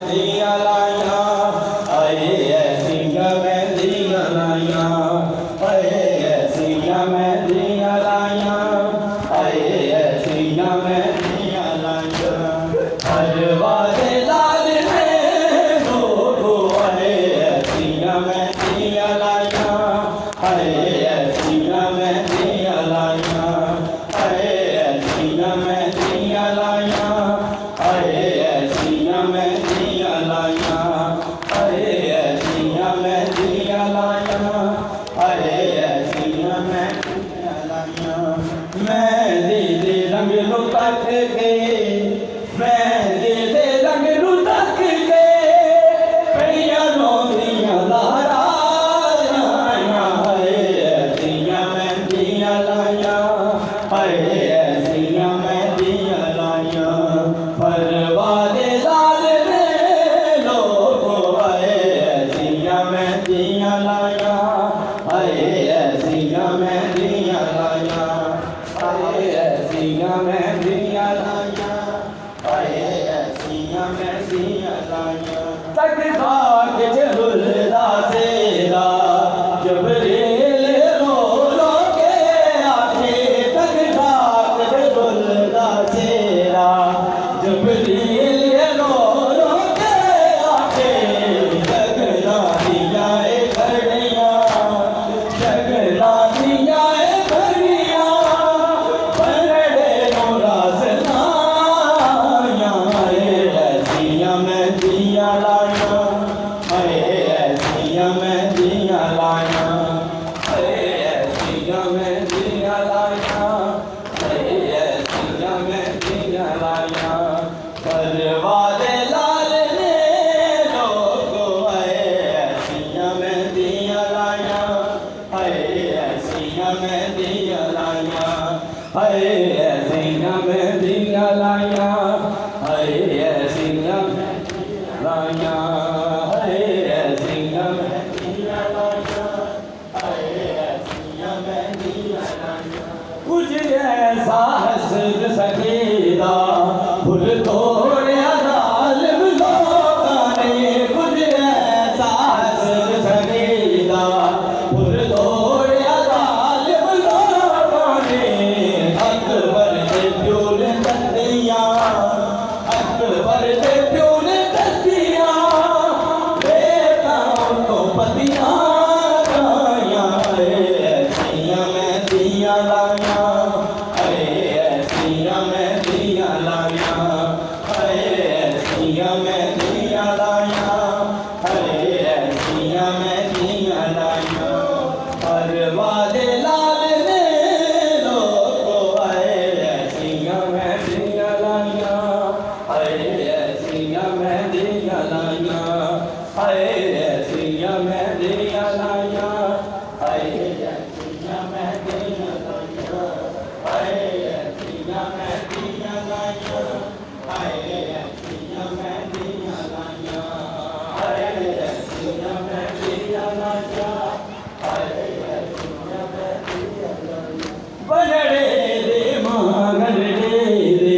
दिया लाया आए ऐसिया मैं दिया लाया आए ऐसिया मैं दिया लाया आए ऐसिया मैं दिया लाया हर वाले लाल में लोगो आए ऐसिया मैं दिया लाया आए ऐसिया मैं दिया लाया आए ऐसिया मैं दिया लाया आए ऐसिया मैं दिया लाया अरे ऐसिया मैं दिया लाया अरे ऐसिया मैं दिया लाया मैं दीदे रंग नु तक के मैं दीदे रंग नु तक के पैया नो दिया लाया अरे ऐसिया मैं दिया लाया अरे ऐसिया मैं दिया लाया परवाले लाल ने लोगो आए ऐसिया मैं दिया लाया आए ऐसिया मैं दिया लाया आए ऐसिया मैं दिया लाया आए ऐसिया मैं दिया लाया तक भाग जहुलदा सेरा जबरील रो रो के आखे तक भाग जहुलदा सेरा जबरील रो रो के आखे जगरा दिया घड़िया जगरा दिया घड़िया पलड़े मोरा सनाया ऐसिया मैं दिया लाया अरे ऐसिया मैं दिया लाया अरे ऐसिया मैं दिया लाया अरे ऐसिया मैं दिया लाया परवाले लाल ने लोगो आए ऐसिया मैं दिया लाया आए ऐसिया मैं दिया लाया आए ऐसिया मैं दिया लाया आए ऐसिया मैं दिया लाया आए ऐसिया मैं दिया लाया आए ऐसिया मैं दिया लाया कुछ ऐसा हंस सकेदा भूल तोड़िया जालिम लोगां ने कुछ ऐसा हंस सकेदा भूल तोड़िया जालिम लोगां ने अकबर के प्यो ने दतिया अकबर के प्यो ने दतिया बेटाओं को पतिया गाया ऐसिया मैं दिया लाया अरे ऐसिया मैं दिया लाया अरे ऐसिया मैं दिया लाया अरे ऐसिया मैं दिया लाया परवाले लाल ने लोगो आए ऐसिया मैं दिया लाया अरे ऐसिया मैं दिया लाया अरे ऐसिया मैं दिया लाया अरे ऐसिया मैं दिया लाया अरे ऐसिया मैं दिया लाया अरे ऐसिया मैं दिया लाया अरे ऐसिया मैं दिया लाया अरे ऐसिया मैं दिया लाया बनड़े दे मांगड़े दे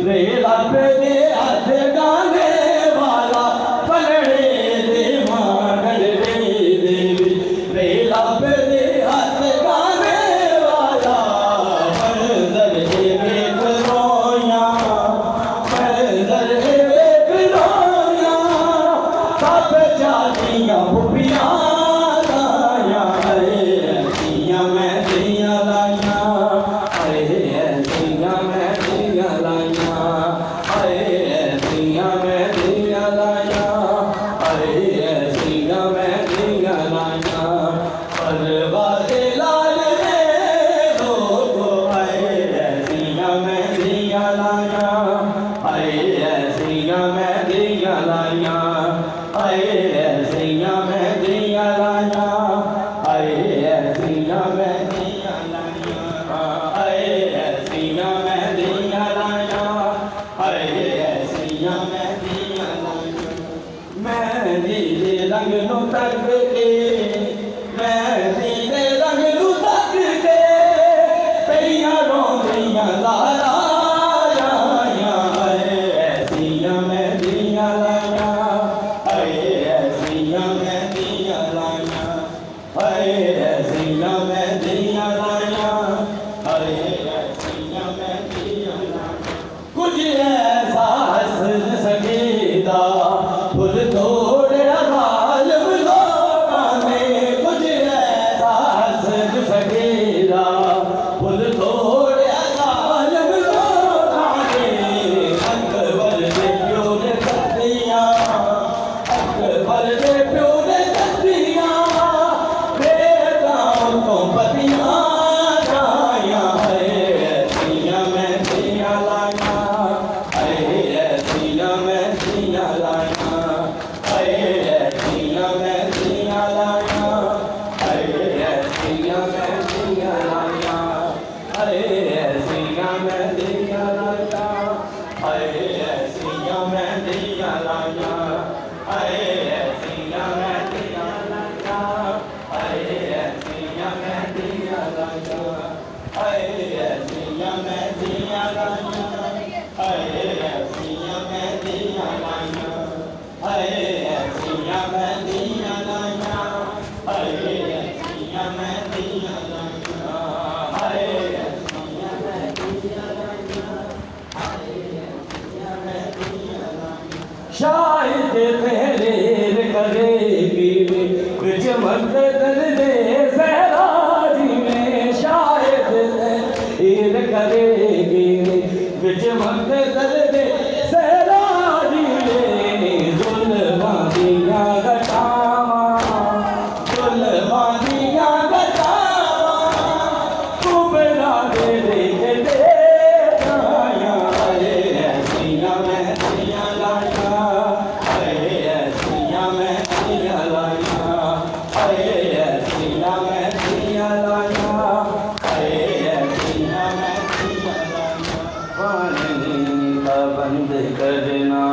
रेला पे दे हाथ गाने वाला बनड़े दे मांगड़े दे रेला पे दे हाथ गाने वाला मंजर के वेख रोया मंजर के वेख रोया सब जातियां भुपिया लाया अरे ऐसिया मैं दिया लाया अरे ऐसिया मैं दिया लाया अरे ऐसिया मैं दिया लाया अरे ऐसिया मैं दिया लाया परवाले लाल ने लोगो आए ऐसिया मैं दिया लाया अरे ऐसिया मैं दिया लाया अरे ऐसिया मैं दिया लाया अरे ऐसिया मैं दिया लाया अरे ऐसिया मैं दिया लाया अरे ऐसिया मैं दिया लाया मैं नीले रंग नु तक के मैं नीले रंग नु तक के पैया रो दिया लाया ऐसिया मैं दिया लाया लाया, ऐसियां मेहंदियां लाया, ऐसियां मेहंदियां लाया, ऐसियां मेहंदियां लाया, ऐसियां मेहंदियां लाया, ऐसियां मेहंदियां लाया, ऐसियां मेहंदियां लाया, ऐसियां मेहंदियां लाया, ऐसियां मेहंदियां लाया, ऐसियां मेहंदियां लाया, ऐसियां मेहंदियां लाया, ऐसियां मेहंदियां लाया। शायद तेरे करेगी कुछ मदद दे सहराजी में, शायद तेरे करेगी कुछ मदद दे सहराजी में, जुल्मां दियां घटावां, जुल्मां दियां घटावां, कुबरा दे के दे जाया, ऐसियां मेहंदियां लाया, ऐसियां मेहंदियां लाया, ऐसियां मेहंदियां लाया, ऐसियां मेहंदियां लाया। पानी का बंद करना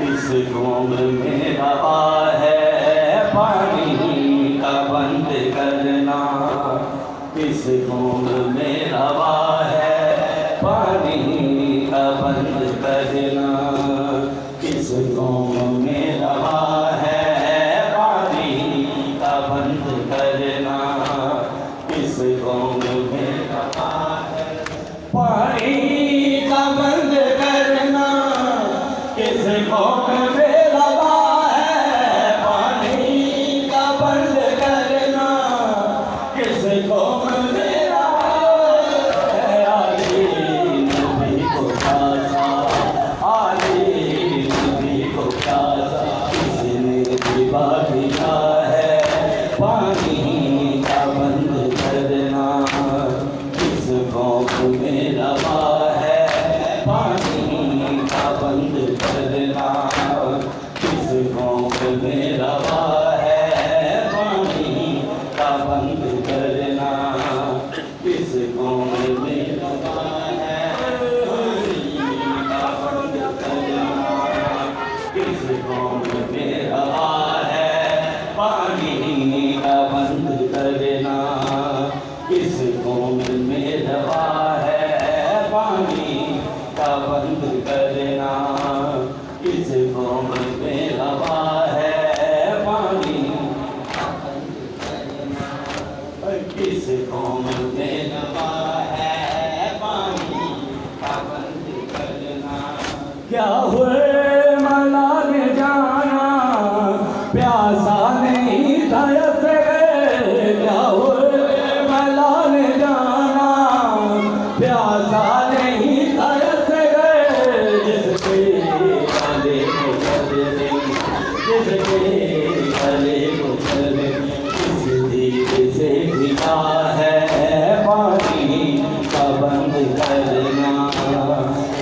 इस कौम में रवा है, पानी का बंद करना इस कौम में रवा है, पानी का बंद करना इस कौम में रवा है, पानी का बंद करना इस कौम में रवा है, पानी का बंद करना किस कौम में रवा है, पानी का बंद करना किस कौम में रवा है। आली नबी को प्यासा, आली नबी को प्यासा किसने दीवा किया है, पानी का बंद करना किस कौम में रवा है, पानी का बंद करना किस कौम में रवा है, पानी का बंद करना किस कौम में रवा है, पानी का बंद करना किस कौम में रवा है, पानी का बंद करना किस कौम में रवा है, पानी का बंद करना किस कौम में रवा है, पानी का बंद करना। क्या हुए मला ने जाना प्यासा नहीं था ऐसे, क्या हुए मला ने जाना प्यासा नहीं था ऐसे, जिसके गले को चले, जिसके गले को चले इस दीप से भिगा है, पानी का बंद करना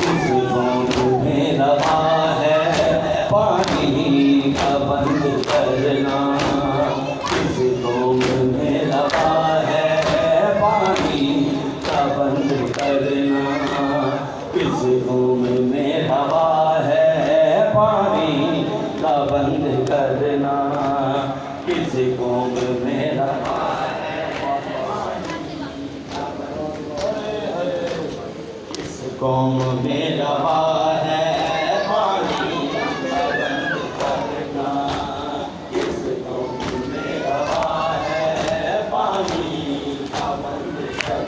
इस कौम में रवा है, पानी का बंद करना इस कौम में रवा है, पानी का बंद करना इस कौम में रवा है, पानी का बंद करना किस कौम में रवा है, किस कौम में रवा